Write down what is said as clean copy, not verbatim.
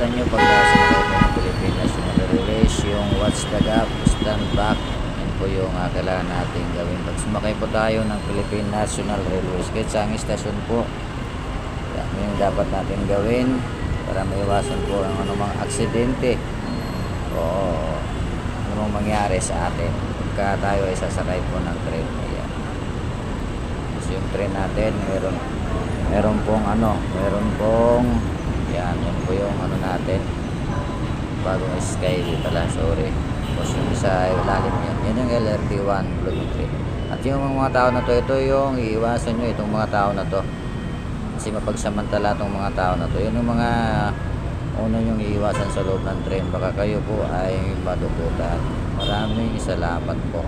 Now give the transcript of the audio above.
nakalimutan nyo pag sumakay po ng Philippine National Railways, yung watch the gap, stand back. Yan po yung kailangan natin gawin pag sumakay po tayo ng Philippine National Railways. Kahit sa ang istasyon po, yan yung dapat natin gawin para maiwasan po ang anumang aksidente o anumang mangyari sa atin pagka tayo ay sasakay po ng train. Ayan. So yung train natin meron pong yan po yung natin bagong skyway pala, sorry. Tapos yung isa ay lalim yan yung LRT1 Block 3. At yung mga tao na to, ito yung iiwasan nyo, itong mga tao na to kasi mapagsamantala itong mga tao na to. Yun yung mga una yung iiwasan sa loob ng train, baka kayo po ay madudutan. Maraming salamat po.